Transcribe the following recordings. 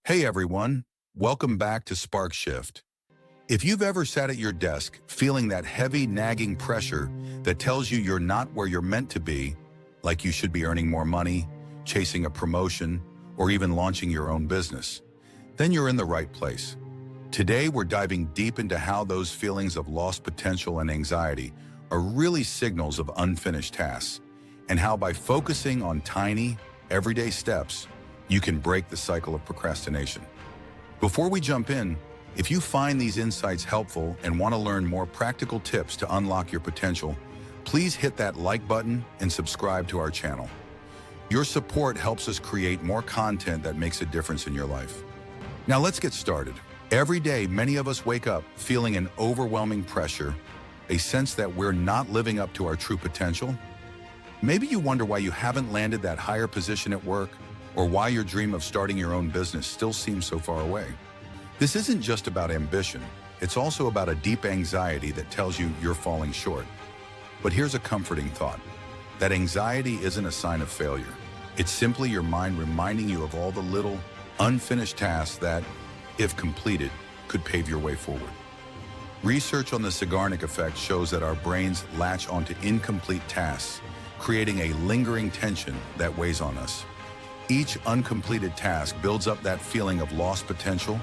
Hey everyone, welcome back to Spark Shift. If you've ever sat at your desk feeling that heavy, nagging pressure that tells you you're not where you're meant to be, like you should be earning more money, chasing a promotion, or even launching your own business, then you're in the right place. Today, we're diving deep into how those feelings of lost potential and anxiety are really signals of unfinished tasks, and how by focusing on tiny, everyday steps, you can break the cycle of procrastination. Before we jump in, if you find these insights helpful and want to learn more practical tips to unlock your potential, please hit that like button and subscribe to our channel. Your support helps us create more content that makes a difference in your life. Now let's get started. Every day, many of us wake up feeling an overwhelming pressure, a sense that we're not living up to our true potential. Maybe you wonder why you haven't landed that higher position at work, or why your dream of starting your own business still seems so far away. This isn't just about ambition, it's also about a deep anxiety that tells you you're falling short. But here's a comforting thought. That anxiety isn't a sign of failure. It's simply your mind reminding you of all the little, unfinished tasks that, if completed, could pave your way forward. Research on the Zeigarnik effect shows that our brains latch onto incomplete tasks, creating a lingering tension that weighs on us. Each uncompleted task builds up that feeling of lost potential,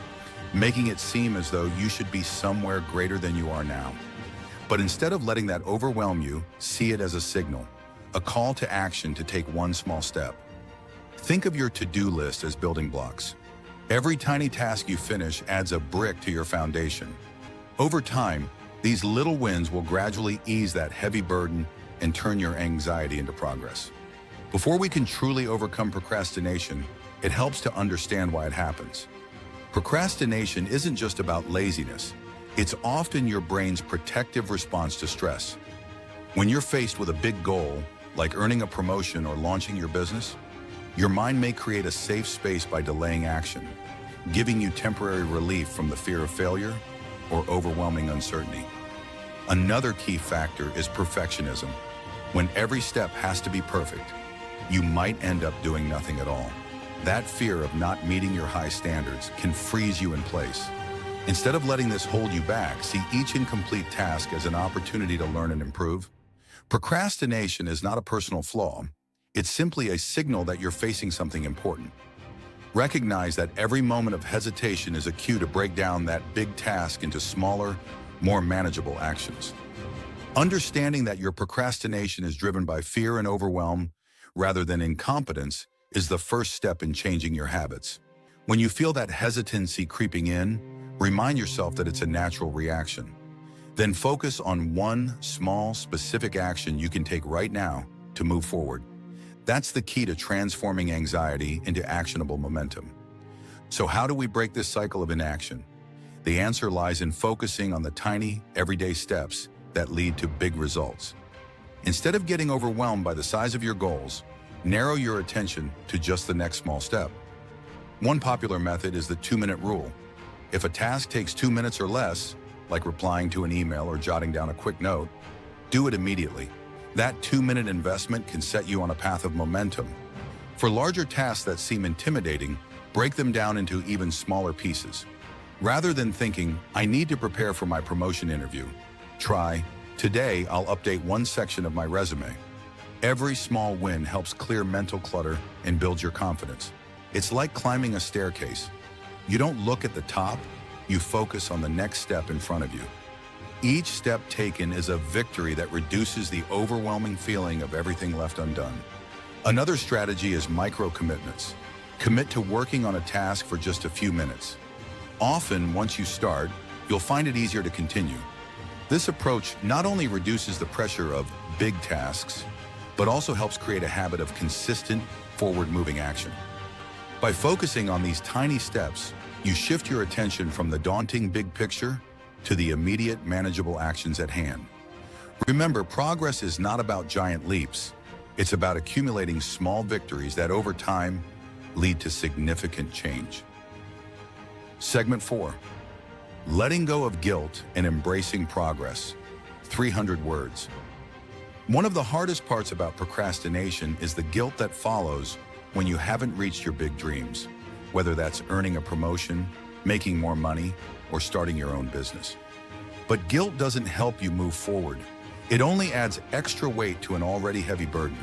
making it seem as though you should be somewhere greater than you are now. But instead of letting that overwhelm you, see it as a signal, a call to action to take one small step. Think of your to-do list as building blocks. Every tiny task you finish adds a brick to your foundation. Over time, these little wins will gradually ease that heavy burden and turn your anxiety into progress. Before we can truly overcome procrastination, it helps to understand why it happens. Procrastination isn't just about laziness. It's often your brain's protective response to stress. When you're faced with a big goal, like earning a promotion or launching your business, your mind may create a safe space by delaying action, giving you temporary relief from the fear of failure or overwhelming uncertainty. Another key factor is perfectionism. When every step has to be perfect, you might end up doing nothing at all. That fear of not meeting your high standards can freeze you in place. Instead of letting this hold you back, see each incomplete task as an opportunity to learn and improve. Procrastination is not a personal flaw. It's simply a signal that you're facing something important. Recognize that every moment of hesitation is a cue to break down that big task into smaller, more manageable actions. Understanding that your procrastination is driven by fear and overwhelm rather than incompetence is the first step in changing your habits. When you feel that hesitancy creeping in, remind yourself that it's a natural reaction. Then focus on one small, specific action you can take right now to move forward. That's the key to transforming anxiety into actionable momentum. So how do we break this cycle of inaction? The answer lies in focusing on the tiny, everyday steps that lead to big results. Instead of getting overwhelmed by the size of your goals, narrow your attention to just the next small step. One popular method is the 2-minute rule. If a task takes 2 minutes or less, like replying to an email or jotting down a quick note, do it immediately. That 2-minute investment can set you on a path of momentum. For larger tasks that seem intimidating, break them down into even smaller pieces. Rather than thinking, I need to prepare for my promotion interview, try, today I'll update one section of my resume. Every small win helps clear mental clutter and build your confidence. It's like climbing a staircase. You don't look at the top, you focus on the next step in front of you. Each step taken is a victory that reduces the overwhelming feeling of everything left undone. Another strategy is micro-commitments. Commit to working on a task for just a few minutes. Often, once you start, you'll find it easier to continue. This approach not only reduces the pressure of big tasks, but also helps create a habit of consistent, forward-moving action. By focusing on these tiny steps, you shift your attention from the daunting big picture to the immediate, manageable actions at hand. Remember, progress is not about giant leaps. It's about accumulating small victories that over time lead to significant change. Segment 4. Letting go of guilt and embracing progress. 300 words. One of the hardest parts about procrastination is the guilt that follows when you haven't reached your big dreams. whether that's earning a promotion, making more money, or starting your own business. But guilt doesn't help you move forward. It only adds extra weight to an already heavy burden.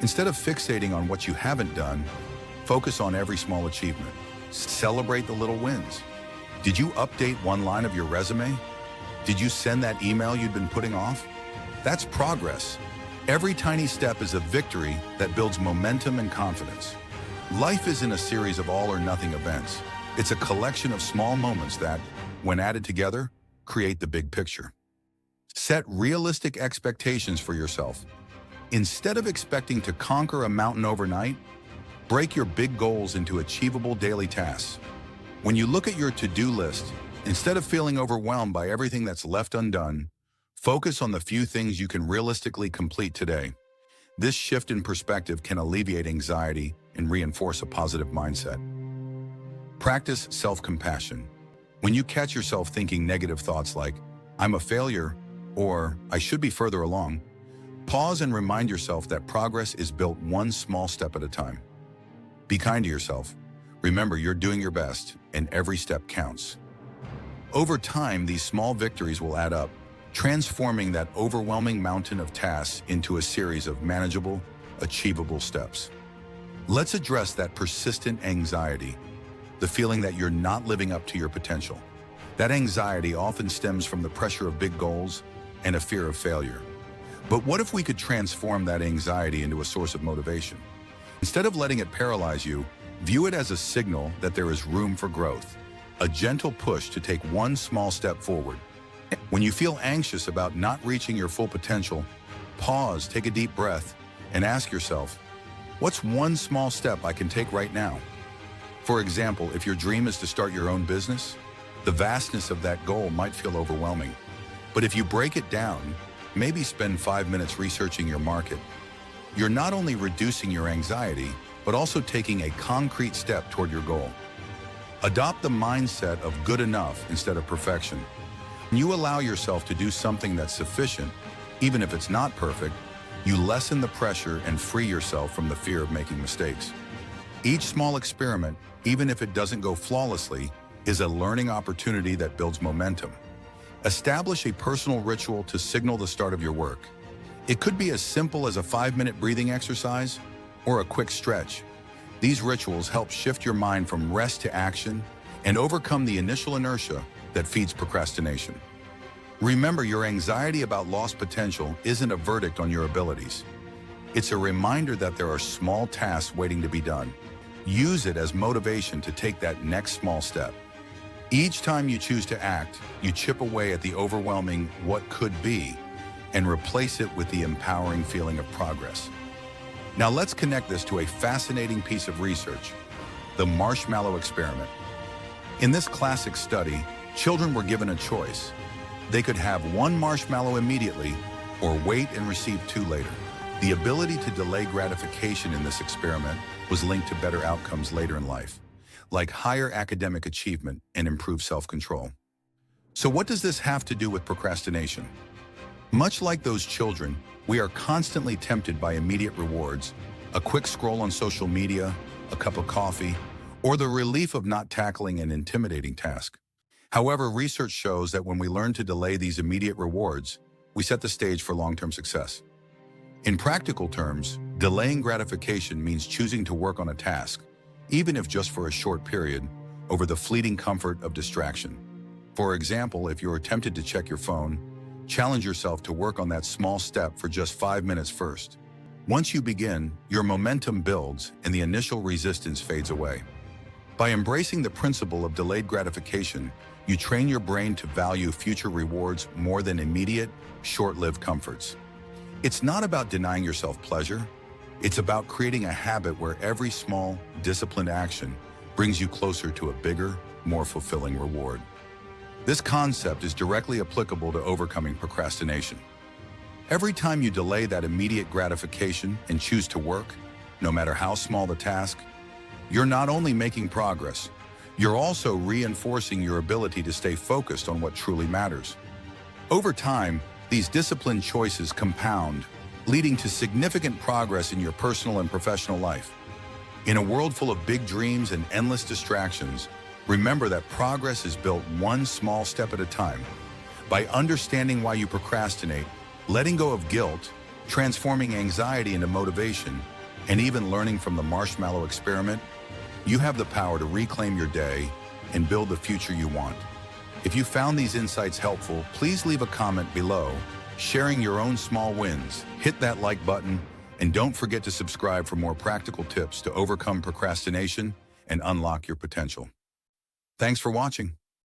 Instead of fixating on what you haven't done, focus on every small achievement. Celebrate the little wins. Did you update one line of your resume? Did you send that email you'd been putting off? That's progress. Every tiny step is a victory that builds momentum and confidence. Life isn't a series of all or nothing events. It's a collection of small moments that, when added together, create the big picture. Set realistic expectations for yourself. Instead of expecting to conquer a mountain overnight, break your big goals into achievable daily tasks. When you look at your to-do list, instead of feeling overwhelmed by everything that's left undone, focus on the few things you can realistically complete today. This shift in perspective can alleviate anxiety and reinforce a positive mindset. Practice self-compassion. When you catch yourself thinking negative thoughts like, "I'm a failure," or "I should be further along," pause and remind yourself that progress is built one small step at a time. Be kind to yourself. Remember, you're doing your best, and every step counts. Over time, these small victories will add up, transforming that overwhelming mountain of tasks into a series of manageable, achievable steps. Let's address that persistent anxiety, the feeling that you're not living up to your potential. That anxiety often stems from the pressure of big goals and a fear of failure. But what if we could transform that anxiety into a source of motivation? Instead of letting it paralyze you, view it as a signal that there is room for growth, a gentle push to take one small step forward. When you feel anxious about not reaching your full potential, pause, take a deep breath, and ask yourself, what's one small step I can take right now? For example, if your dream is to start your own business, the vastness of that goal might feel overwhelming. But if you break it down, maybe spend 5 minutes researching your market, you're not only reducing your anxiety, but also taking a concrete step toward your goal. Adopt the mindset of good enough instead of perfection. When you allow yourself to do something that's sufficient, even if it's not perfect, you lessen the pressure and free yourself from the fear of making mistakes. Each small experiment, even if it doesn't go flawlessly, is a learning opportunity that builds momentum. Establish a personal ritual to signal the start of your work. It could be as simple as a 5-minute breathing exercise or a quick stretch. These rituals help shift your mind from rest to action and overcome the initial inertia that feeds procrastination. Remember, your anxiety about lost potential isn't a verdict on your abilities. It's a reminder that there are small tasks waiting to be done. Use it as motivation to take that next small step. Each time you choose to act, you chip away at the overwhelming what could be and replace it with the empowering feeling of progress. Now let's connect this to a fascinating piece of research, the Marshmallow Experiment. In this classic study, children were given a choice. They could have one marshmallow immediately or wait and receive 2 later. The ability to delay gratification in this experiment was linked to better outcomes later in life, like higher academic achievement and improved self-control. So what does this have to do with procrastination? Much like those children, we are constantly tempted by immediate rewards, a quick scroll on social media, a cup of coffee, or the relief of not tackling an intimidating task. However, research shows that when we learn to delay these immediate rewards, we set the stage for long-term success. In practical terms, delaying gratification means choosing to work on a task, even if just for a short period, over the fleeting comfort of distraction. For example, if you're tempted to check your phone, challenge yourself to work on that small step for just 5 minutes first. Once you begin, your momentum builds and the initial resistance fades away. By embracing the principle of delayed gratification, you train your brain to value future rewards more than immediate, short-lived comforts. It's not about denying yourself pleasure. It's about creating a habit where every small, disciplined action brings you closer to a bigger, more fulfilling reward. This concept is directly applicable to overcoming procrastination. Every time you delay that immediate gratification and choose to work, no matter how small the task, you're not only making progress, you're also reinforcing your ability to stay focused on what truly matters. Over time, these disciplined choices compound, leading to significant progress in your personal and professional life. In a world full of big dreams and endless distractions, remember that progress is built one small step at a time. By understanding why you procrastinate, letting go of guilt, transforming anxiety into motivation, and even learning from the Marshmallow Experiment, you have the power to reclaim your day and build the future you want. If you found these insights helpful, please leave a comment below, sharing your own small wins. Hit that like button, and don't forget to subscribe for more practical tips to overcome procrastination and unlock your potential. Thanks for watching.